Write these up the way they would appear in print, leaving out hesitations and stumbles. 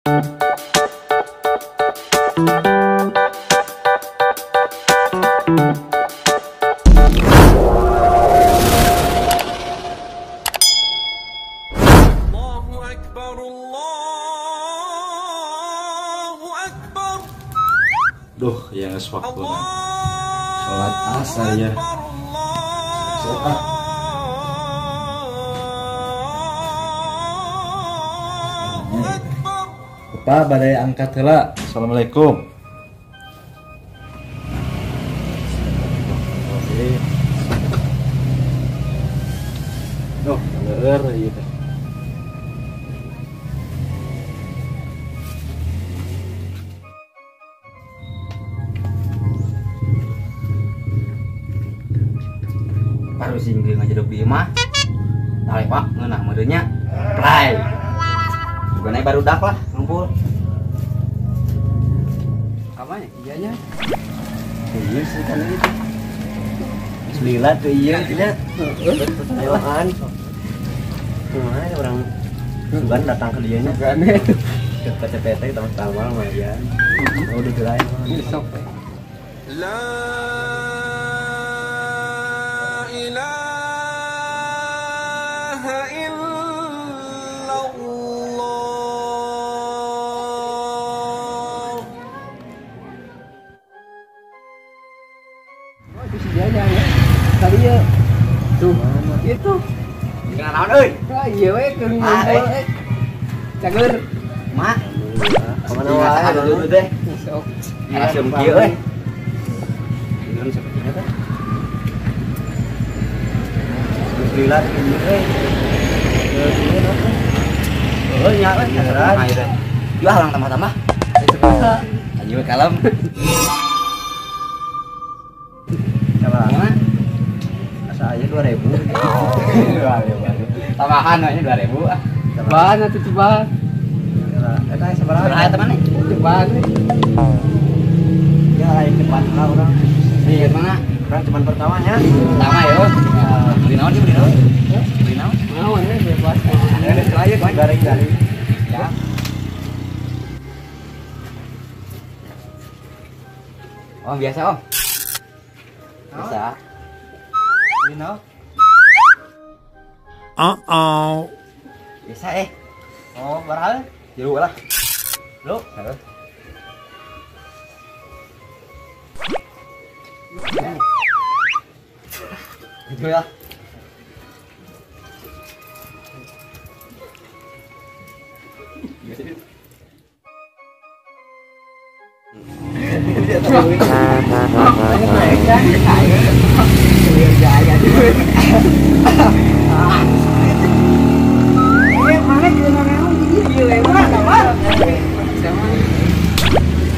Duh, ya nggak waktu sholat asar ya. Sholat. Bapak badai angkat heula. Assalamualaikum. Duh, ngeur ieu teh. Parusin geus ngajedog di imah. Tale Pak, ngeunah meureunya. Play. Sebenarnya baru dak lah, ngumpul. Apanya? Iyanya. Iya sih kan itu. Bismillah tuh iya tidak. Pertanyaan. Mana orang sugan datang ke dianya kan. Ke CPT tamu-tamu mah ya. Oh udah gerai besok. La ilaha illallah. Oh itu si dia ya. Tadi ya. Tuh. Itu. Jangan naon euy. Ah iya we keur ngumpul euy. Cager. Mak. Kemana wae dulu deh. Sok. Langsung kieu euy. Dengan seperti eta. Bismillah ini euy. Oh nya euy nyaran. Jual lang tambah-tambah. Ayo kalem. Coba. Asa aja 2000. Tambahan ini 2000 ah. Tambahan atuh coba. Eta sabaraha? Sabaraha teman nih? Cepat. Ya lain cepat lah orang. Iya mana? Orang cuman pertamanya. Pertama ya. Beli naon sih beli naon? Beli naon? Naon ya bebas. Ada selaya kan garing-garing. Ya. Oh biasa om. Bisa. Beli naon? Bisa oh berapa? Jauh lah. Lu? Heeh. Gitu ya.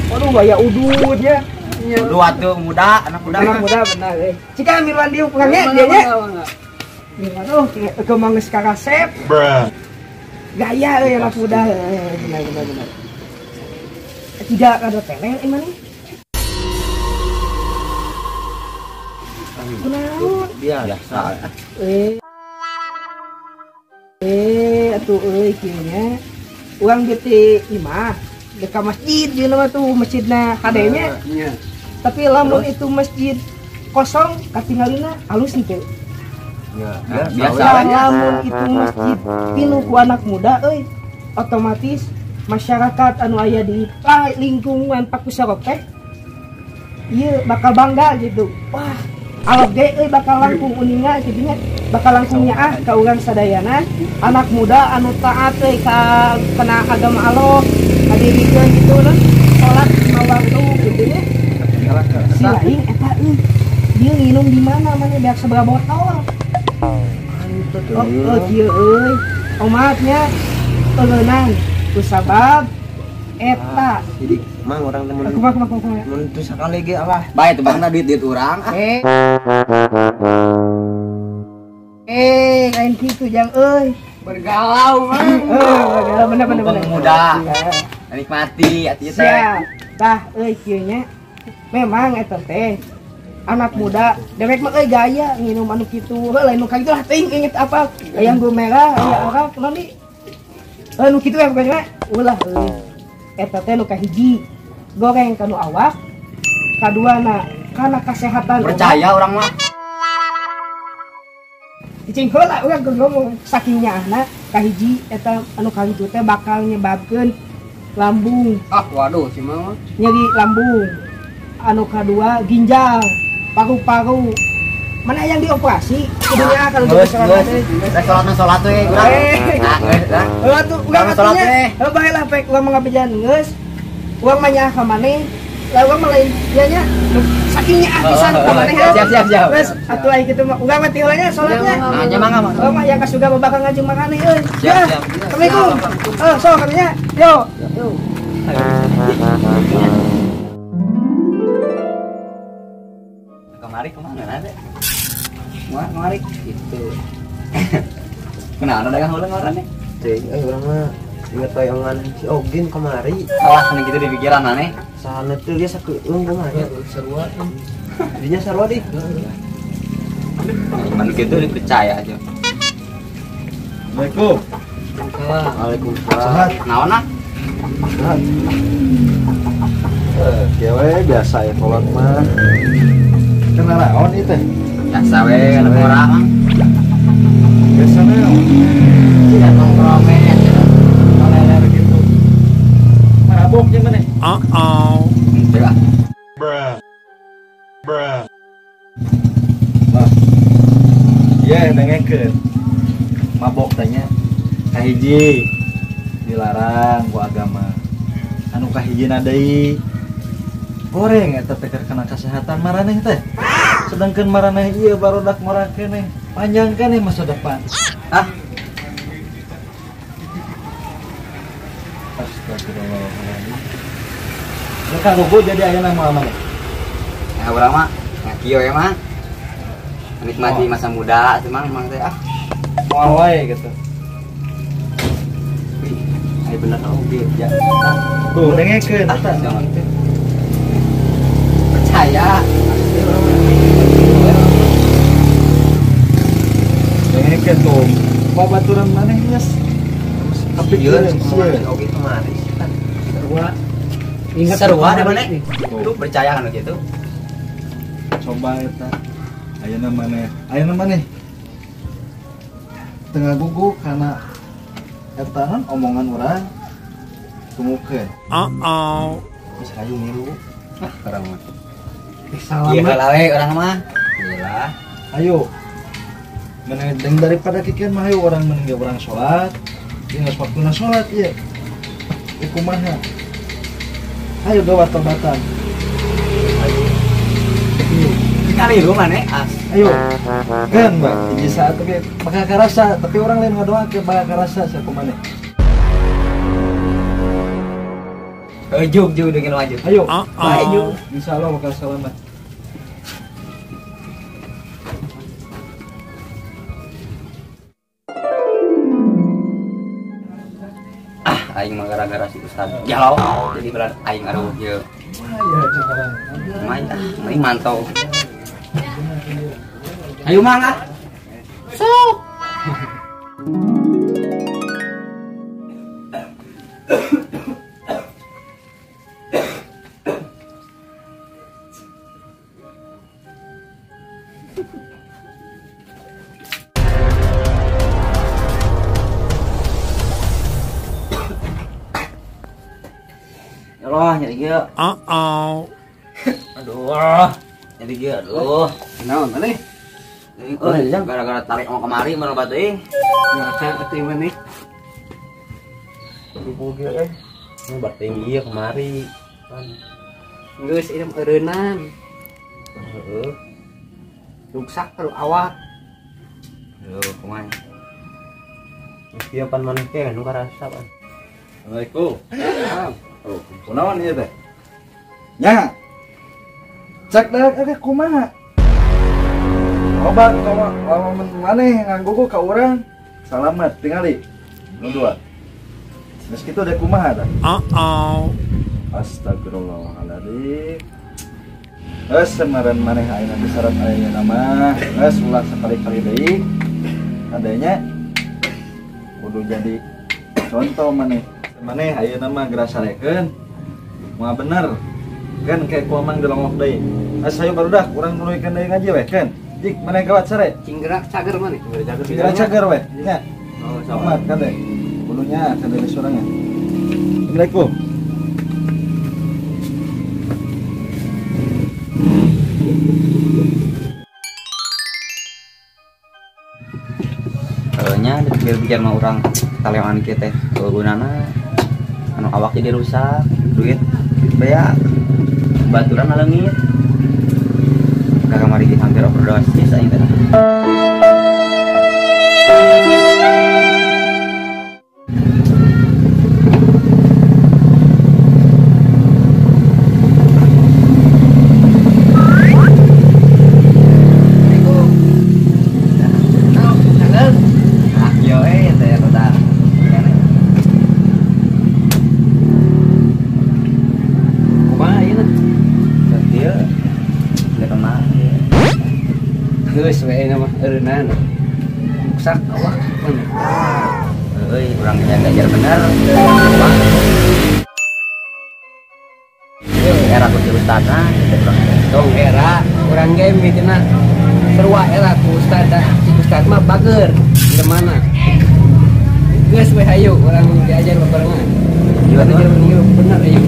Waduh gaya udutnya. Udut tuh muda, anak muda benar. Cika Mirwan dia pengen dia nya. Aduh, kemang geus kakasep. Gaya euy anak muda. Benar. Tidak ada tele mana? Kunaon? Biasa. Atuh euy kieu nya. Urang di imah dekat masjid di nama tuh masjidna kadenya. Iya. Tapi lamun itu masjid kosong katinggalina halus henteu. Ya, biasa lamun itu masjid pinuh ku anak muda euy, otomatis masyarakat anu aya di lingkungan Pakusarok teh ieu bakal bangga gitu. Wah, alog ge euy bakal langkung uninga jadinya bakal langkung nyaah ka urang sadayana anak muda anu taat euy ka kana agama Allah. Hadirikeun gitu nah, salat 5 waktu gitu nya. Si lain eta dia nginum di mana mana beak seberapa botol. Oh kieu euy. Omatnya eueunan ku sabab eta. Jadi mang urang teh mun teu sakali ge Allah. Bae teu bangna duit urang ah. Lain kitu jang euy. Bergalau mah. Bener. Muda. Nikmati atuh teh. Tah euy kieu nya. Memang eta teh anak muda dewek mah euy gaya nginum anu kitu. Lain nu ka kitu lah teuing inget apa? Ayam gula merah, aya orang naon di. Anu kitu ya pokoknya. Ulah euy. eta teh nu kahiji goreng kanu awak, kadua na kana kesehatan percaya orang mah cicing heula urang ngomong saking nyaahna kahiji eta anu kahitu teh bakal nyebabkeun lambung waduh si mah nyeri lambung, anu kadua ginjal, paru-paru. Mana yang dioperasi? Kudunya kalau di salat we urang. Heula tuh urang atunya. Baheula pek urang mengabejan geus. Urang mah nyaah ka maneh. Lah urang mah lain nya saking nyaah pisan ka maneh. Siap. Geus atuh ai kitu mah urang mah ti heulanya salatnya. Nya mangga mah. Urang mah yang kasuga babakal ngajeng makaneh euy. Siap. Assalamualaikum. So katanya. Yo. Kemari kemana ada? Kemari gitu. Kenapa dagang ulang orangnya? Orang mah inget tayangan si Ogin kemari. Salah nih gitu di pikiran aneh. Sana tuh dia sakeung kemari. Sarua. Dinya sarua di. Man gitu dipercaya aja. Assalamualaikum. Waalaikumsalam. Sehat. Naon ah? Sehat. Kewe biasa ya kolot mah. Kenal naon ieu teh? Biasa we anu orang mah. Biasa naon? Tidak nongkromen. Leler gitu. Marabok jeung maneh. Teu ah. Lah. Iya, dengekeun. Mabok tanya. Kahiji dilarang ku agama. Anu kahijina deui goreng eta teh kana kesehatan maraneh teh. Sedangkan maraneh ieu barudak ngora keneh. Panjang keneh masa depan. Ah, Astagfirullahaladzim. Ya kan gua jadi ayeuna moal mana? ya urang mah ngakio ya mah. Menikmati masa muda emang teh ah. Moal wae gitu. Ai bener oge ya. Tuh dengekeun eta. Jangan teh. Percaya. Dengekeun tuh. Babaturan maneh geus. Kapikeun sieun. Ogi kemari. Sarua. Sarua ada mana? Tuh percaya kan gitu. Coba eta. Ayeuna maneh. Tengah gugu karena eta kan omongan urang tumukeun. Geus hayu ngilu. Orang mah. Salamat. Iya kalau orang mah. Gila. Ayo. Mending daripada kikian mah ayo orang mending orang sholat. Tinggal waktuna sholat ya. Kumaha? Ayo gawa tobatan. Kali lu mana? As. Ayo. Kan, Mbak. Di saat tapi bakal karasa, tapi orang lain ngadoakeun bakal karasa sa kumaha. Juk dengan wajib. Ayo. Ayo. Insyaallah bakal selamat. Aing mah gara-gara si Ustad galau jadi berat aing aduh ieu Ya sekarang. main mantau ayo mangga sok nyari dia. Aduh, nyari dia. Aduh, Naon maneh? gara-gara tarik mau kemari mana batu Ngakak atuh maneh. Ibu ge Nu bating ieu kemari. Geus irem eureunnan. Heeh. Ruksak terus awak. Aduh, kumaha? Ieu pan maneh teh nu karasa pan. Assalamualaikum. Oh, kunaon ieu teh? Nya. Cek da kumaha? Obat kalau maneh nganggo ka urang. Salamet tingali. Nu dua. Meski itu ada kumaha tah? Astagfirullahaladzim. Geus semaran maneh ayeuna disyarat ayeuna mah. Geus ulah sekali-kali deui. Adanya kudu jadi contoh maneh. Maneh ayeuna mah geura sarekeun. Moal bener. Kan kayak kuamang delongok deui. Sayo barudak urang nuluykeun deui ngaji we kan. Jik maneh gawat sare. Cinggerak cager maneh. Geura cager we. Nya. Oh, Selamat kan deh. Bulunya kan dari suaranya. Assalamualaikum. Nya dipikir-pikir mah orang taleman kita kegunana anu awak jadi rusak duit bea baturan alengit kakak mari hampir overdosis aing teh. Geus we nama eueunan. Rusak awak mana? Euy, urang yang ngajar bener. Era ku si ustadna, Tong era urang ge mitina serua era ku ustad si ustad mah bager di mana. Geus we hayu urang diajar barengan. Iya, Iya bener ayo.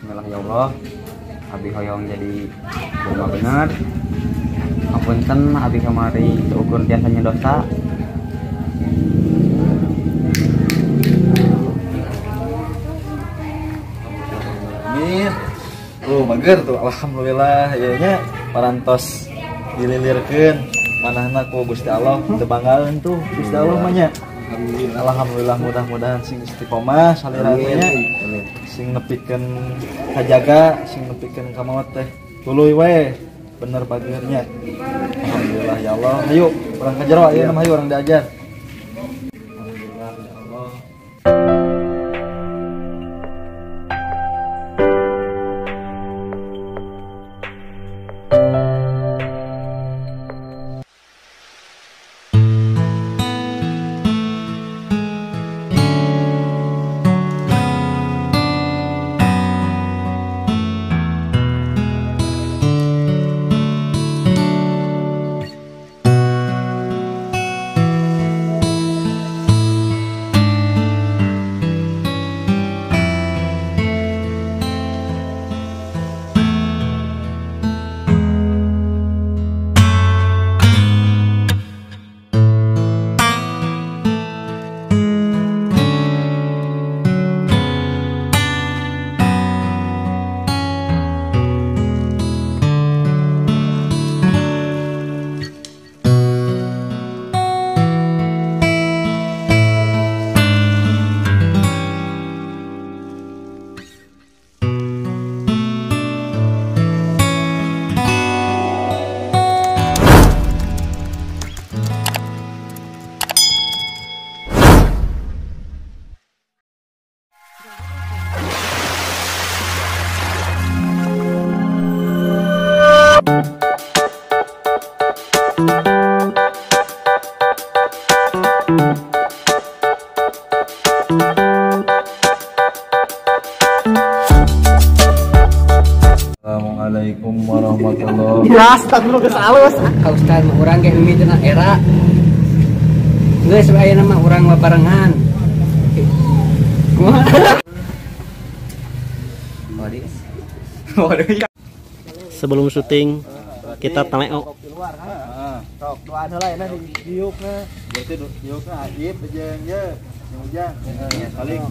Bismillah ya Allah, abi hoyong jadi boga bener. Apunten abi kamari ukur biasanya dosa. Amin. Mager tuh alhamdulillah nya parantos dililirkeun manahna ku Gusti Allah teu banggaeun tuh Gusti Allah mah nya. Alhamdulillah mudah-mudahan sing istiqomah salirannya sing nepikeun kajaga sing nepikeun ka maot teh tuluy we bener bageurnya. Alhamdulillah ya Allah. Hayu urang ka jero aya mah hayu urang diajar. Alhamdulillah ya Allah. Assalamualaikum warahmatullahi Jelas, tak perlu kesalus. Kau ustad mah urang ge mimitna era. Geus we ayeuna mah urang mah barengan. Kumaha? Waduh. sebelum syuting kita teleo. di luar kan. Heeh. Sok doa heula ya di diukna. Berarti diuk na aib jeung ye. Yang ujang. Saling.